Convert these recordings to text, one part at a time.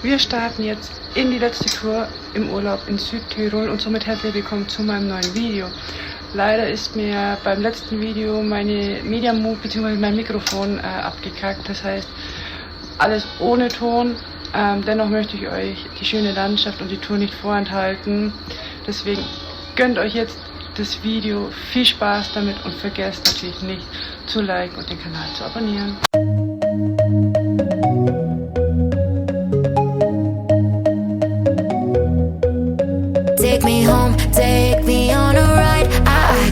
Wir starten jetzt in die letzte Tour im Urlaub in Südtirol und somit herzlich willkommen zu meinem neuen Video. Leider ist mir beim letzten Video meine MediaMod bzw. mein Mikrofon abgekackt, das heißt alles ohne Ton. Dennoch möchte ich euch die schöne Landschaft und die Tour nicht vorenthalten. Deswegen gönnt euch jetzt das Video, viel Spaß damit und vergesst natürlich nicht zu liken und den Kanal zu abonnieren. Take me home, take me on a ride.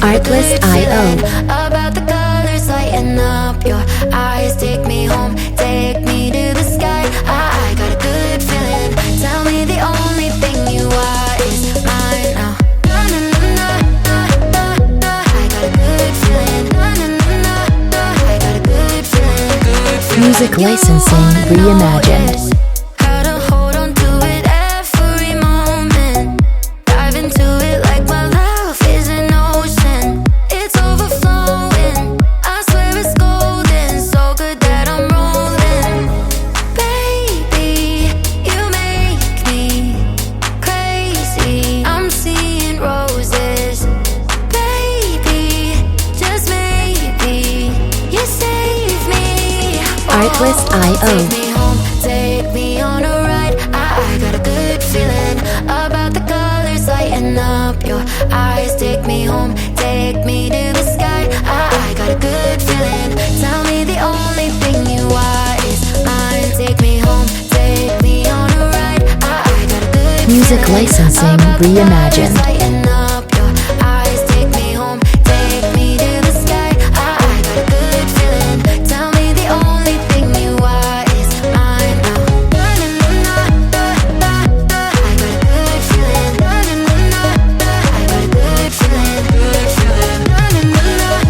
Artlist.io. About the colors lighting up your eyes. Take me home, take me to the sky. I got a good feeling. Tell me the only thing you are is mine now. Na, na, na, na, na, na. I got a good feeling. Na, na, na, na, na. I got a good feeling. Good feeling. Music licensing reimagined. Artlist.io. Take me home, take me on a ride. I got a good feeling about the colors lighting up your eyes. Take me home, take me to the sky. I got a good feeling. Tell me the only thing you are is mine. Take me home, take me on a ride. I got a good Music feeling licensing about the reimagined. colors lighting up your eyes. Take me home, take me to the sky. I got a good feeling. Tell me the only thing you are is mine now. Na, na, na, na, na, na. I got a good feeling. Na, na, na, na, na. I got a good feeling. Good feeling. Na, na, na, na,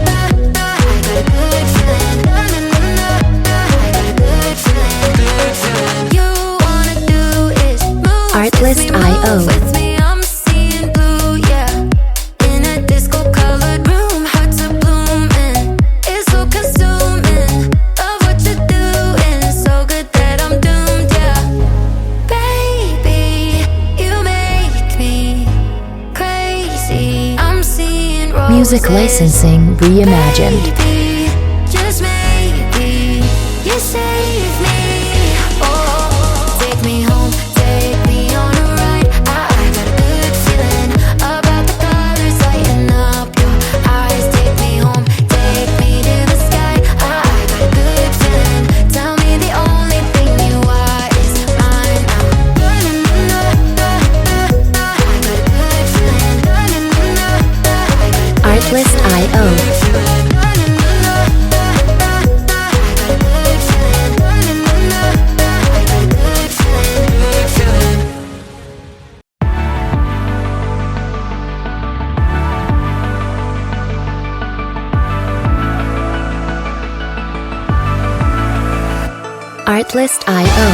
na, na. I got a good feeling. Na, na, na, na, na. I got a good feeling. Good feeling. You wanna do is move Artlist.io. with me. I'm seeing blue, yeah. In a disco-colored room, hearts are blooming. It's so consuming. Love what you're doing, so good that I'm doomed, yeah. Baby, you make me crazy. I'm seeing roses. Music licensing reimagined. Maybe, just maybe, you save me. Oh, take me home, take me on a ride. I got a good feeling about the colors lighting up your eyes. Take me home, take me to the sky. I got a good feeling. Tell me the only thing you are is mine now. Na, na, na, na, na, na. I got a good feeling. Na, na, na, na, na. I got a good Artlist.io. feeling. Na, na, na, na, na, na. I got a good feeling. Na, na, na, na, na. I got a good feeling. Good feeling. Artlist.io.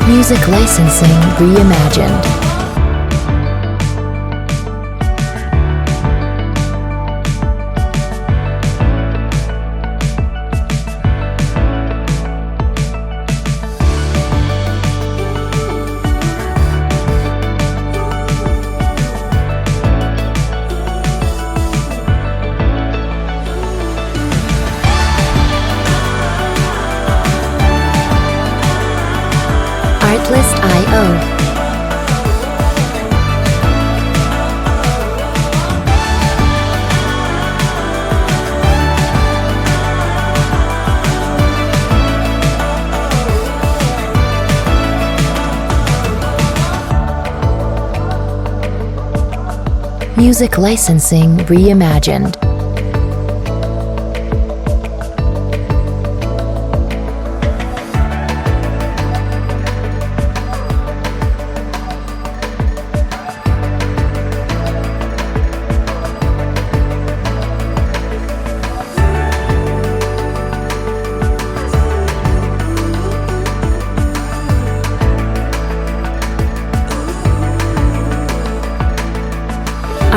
Music licensing reimagined. Artlist.io. Music licensing reimagined.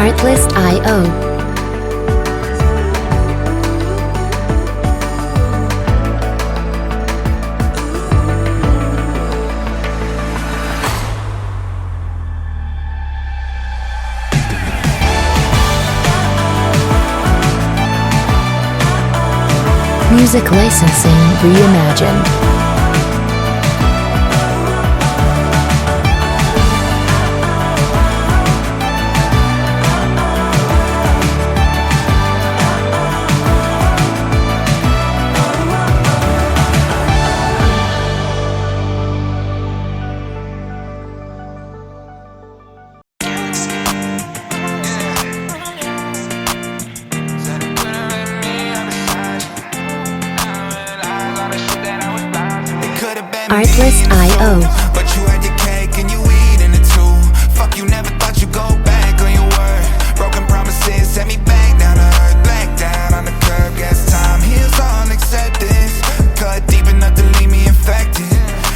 Artlist.io. Music licensing reimagined. Artlist.io. But you had your cake and you eating it too. Fuck, you never thought you'd go back on your word. Broken promises set me back down to earth. Back down on the curb. Guess time heals all acceptance. Cut deep enough to leave me infected.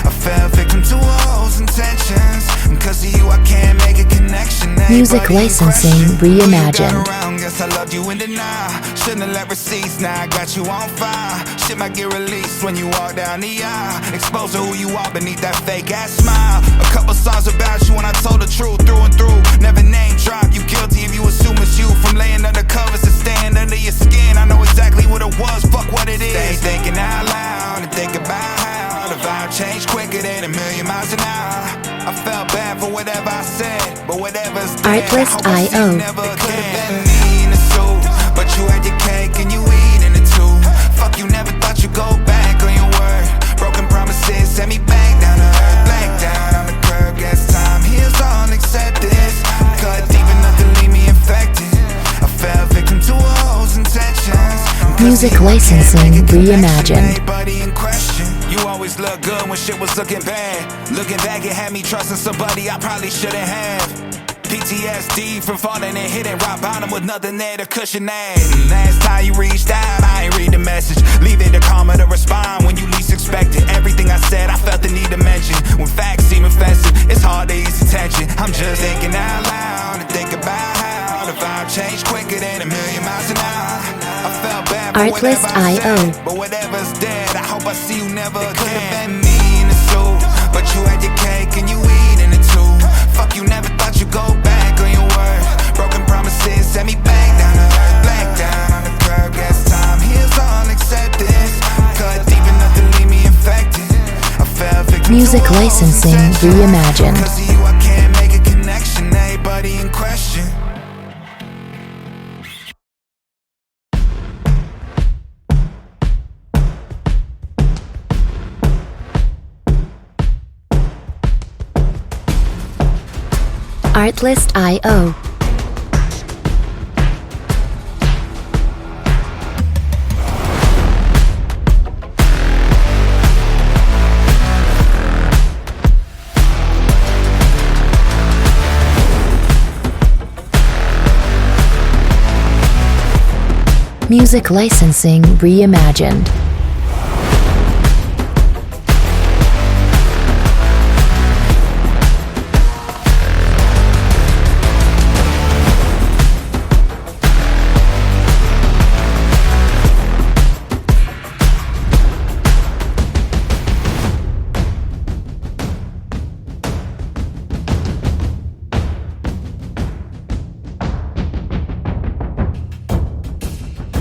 I fell victim to all those intentions. Cause of you I can't make a connection. Music licensing reimagined. Guess I loved you in denial. Shouldn't have let receipts, now I got you on fire. Shit might get released when you walk down the aisle. Expose who you are beneath that fake ass smile. A couple songs about you when I told the truth through and through. Never name drop, you guilty if you assume it's you. From laying under covers to staying under your skin. I know exactly what it was, fuck what it is. Stay thinking out loud and think about how the vibe changed quicker than 1,000,000 miles an hour. I felt bad for whatever I said, but whatever's dead, Artlist.io. never again. But you had your cake and you eating it too. Fuck, you never thought you'd go back on your word. Broken promises set me back down to earth. Back down on the curb. Guess time heals all acceptance. Cut deep enough to leave me infected. I fell victim to all those intentions. Music licensing reimagined. Anybody in question. You always look good when shit was looking bad. Looking back, it had me trusting somebody I probably shouldn't have. PTSD from falling and hitting rock bottom with nothing there to cushion that. Last time you reached out, I ain't read the message. Leave it to karma to respond when you least expect it. Everything I said, I felt the need to mention. When facts seem offensive, it's hard to ease attention. I'm just thinking out loud and think about how the vibe changed quicker than 1,000,000 miles an hour. I felt bad for whatever I said, but whatever's dead, I hope I see you never again. Could have been me in the suit, but you had your cake and you eating it too. Fuck, you never thought you'd go back on your word. Broken promises set me back down to earth. Back down on the curb. Guess time heals all acceptance. Cut deep enough to leave me infected. I fell victim Music to all licensing intentions. reimagined. Cause of you I can't make a connection. Everybody in question. Artlist.io. Music licensing reimagined.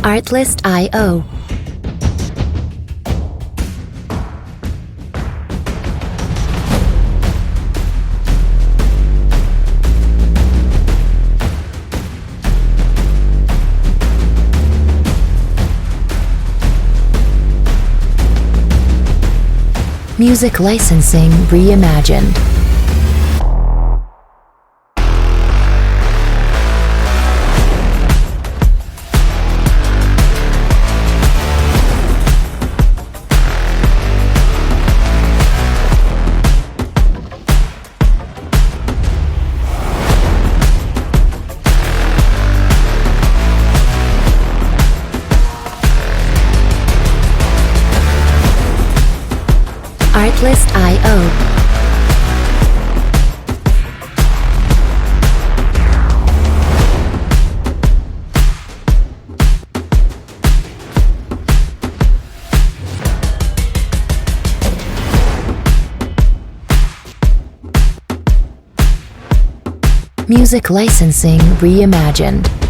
Artlist.io. Music licensing reimagined. Artlist.io. Music licensing reimagined.